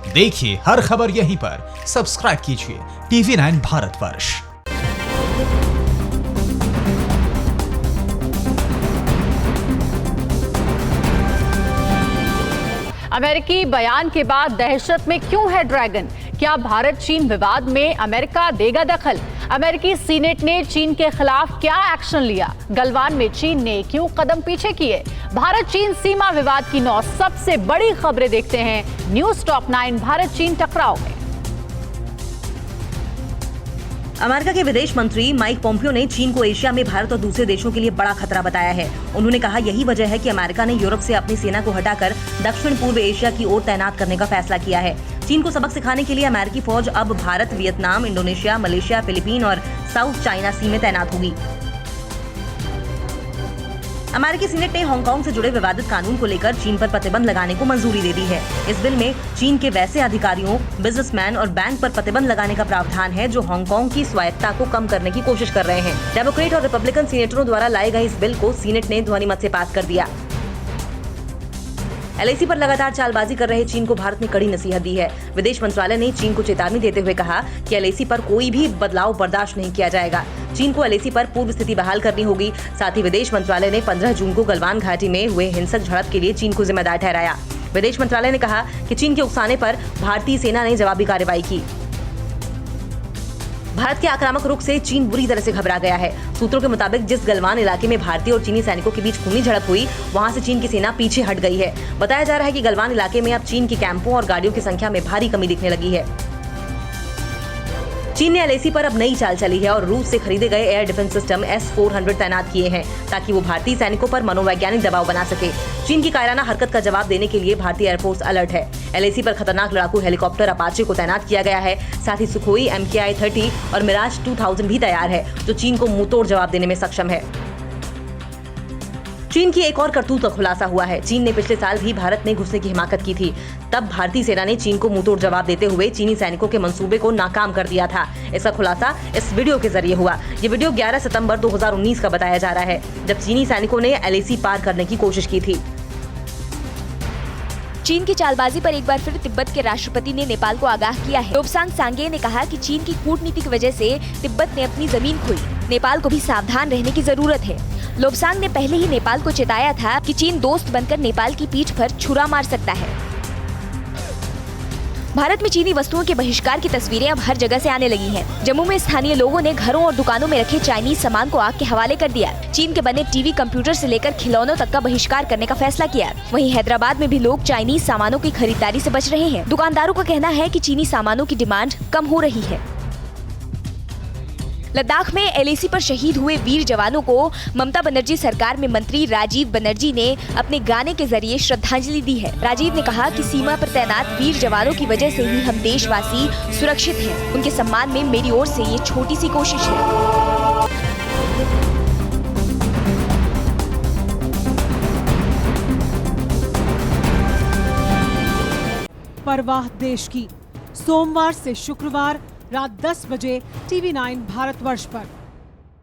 देखिए हर खबर यहीं पर, सब्सक्राइब कीजिए TV9 भारतवर्ष। अमेरिकी बयान के बाद दहशत में क्यों है ड्रैगन? क्या भारत चीन विवाद में अमेरिका देगा दखल? अमेरिकी सीनेट ने चीन के खिलाफ क्या एक्शन लिया? गलवान में चीन ने क्यों कदम पीछे किए? भारत चीन सीमा विवाद की 9 सबसे बड़ी खबरें देखते हैं न्यूज टॉप 9 भारत चीन टकराव में। अमेरिका के विदेश मंत्री माइक पोम्पियो ने चीन को एशिया में भारत और दूसरे देशों के लिए बड़ा खतरा बताया है। उन्होंने कहा यही वजह है कि अमेरिका ने यूरोप से अपनी सेना को हटाकर दक्षिण पूर्व एशिया की ओर तैनात करने का फैसला किया है। चीन को सबक सिखाने के लिए अमेरिकी फौज अब Bharat, Vietnam, Indonesia, Malaysia, Philippine और साउथ चाइना सी में तैनात होगी। अमेरिकी सीनेट ने हांगकांग से जुड़े विवादित कानून को लेकर चीन पर प्रतिबंध लगाने को मंजूरी दे दी है। इस बिल में चीन के वैसे अधिकारियों, बिजनेसमैन और बैंक पर प्रतिबंध लगाने का प्रावधान है जो हांगकांग की स्वायत्तता को कम करने की कोशिश कर रहे हैं। डेमोक्रेट और रिपब्लिकन सीनेटरों द्वारा लाए गए इस बिल को सीनेट ने ध्वनिमत से पास कर दिया। LAC पर लगातार चालबाजी कर रहे चीन को भारत ने कड़ी नसीहत दी है। विदेश मंत्रालय ने चीन को चेतावनी देते हुए कहा कि LAC पर कोई भी बदलाव बर्दाश्त नहीं किया जाएगा। चीन को LAC पर पूर्व स्थिति बहाल करनी होगी। साथ ही विदेश मंत्रालय ने 15 जून को गलवान घाटी में हुए हिंसक झड़प के लिए चीन को जिम्मेदार ठहराया। विदेश मंत्रालय ने कहा कि चीन के उकसाने पर भारतीय सेना ने जवाबी कार्रवाई की। भारत के आक्रामक रुख से चीन बुरी तरह से घबरा गया है। सूत्रों के मुताबिक जिस गलवान इलाके में भारतीय और चीनी सैनिकों के बीच खूनी झड़प हुई, वहां से चीन की सेना पीछे हट गई है। बताया जा रहा है कि गलवान इलाके में अब चीन के कैंपों और गाड़ियों की संख्या में भारी कमी दिखने लगी है। चीन ने LAC पर अब नई चाल चली है और रूस से खरीदे गए एयर डिफेंस सिस्टम S-400 तैनात किए हैं ताकि वो भारतीय सैनिकों पर मनोवैज्ञानिक दबाव बना सके। चीन की कायराना हरकत का जवाब देने के लिए भारतीय एयरफोर्स अलर्ट है। LAC पर खतरनाक लड़ाकू हेलीकॉप्टर अपाचे को तैनात किया गया है। साथ ही सुखोई MKI-30 और मिराज 2000 भी तैयार है जो चीन को मुंहतोड़ जवाब देने में सक्षम है। चीन की एक और करतूत का खुलासा हुआ है। चीन ने पिछले साल भी भारत में घुसने की हिमाकत की थी। तब भारतीय सेना ने चीन को मुंहतोड़ जवाब देते हुए चीनी सैनिकों के मंसूबे को नाकाम कर दिया था। इसका खुलासा इस वीडियो के जरिए हुआ। ये वीडियो 11 सितंबर 2019 का बताया जा रहा है, जब चीनी सैनिकों ने LAC पार करने की कोशिश की थी। चीन की चालबाजी पर एक बार फिर तिब्बत के राष्ट्रपति ने नेपाल को आगाह किया है। लोब्सांग सांगे ने कहा कि चीन की कूटनीति की वजह से तिब्बत ने अपनी जमीन खोई। नेपाल को भी सावधान रहने की जरूरत है। लोब्सांग ने पहले ही नेपाल को चेताया था कि चीन दोस्त बनकर नेपाल की पीठ पर छुरा मार सकता है। भारत में चीनी वस्तुओं के बहिष्कार की तस्वीरें अब हर जगह से आने लगी हैं। जम्मू में स्थानीय लोगों ने घरों और दुकानों में रखे चाइनीज सामान को आग के हवाले कर दिया। चीन के बने टीवी, कंप्यूटर से लेकर खिलौनों तक का बहिष्कार करने का फैसला किया। वहीं हैदराबाद में भी लोग चाइनीज सामानों की खरीदारी से बच रहे हैं। दुकानदारों का कहना है कि चीनी सामानों की डिमांड कम हो रही है। लद्दाख में LAC पर शहीद हुए वीर जवानों को ममता बनर्जी सरकार में मंत्री राजीव बनर्जी ने अपने गाने के जरिए श्रद्धांजलि दी है। राजीव ने कहा कि सीमा पर तैनात वीर जवानों की वजह से ही हम देशवासी सुरक्षित हैं। उनके सम्मान में मेरी ओर से ये छोटी सी कोशिश है। परवाह देश की, सोमवार से शुक्रवार रात 10 बजे TV9 भारतवर्ष पर।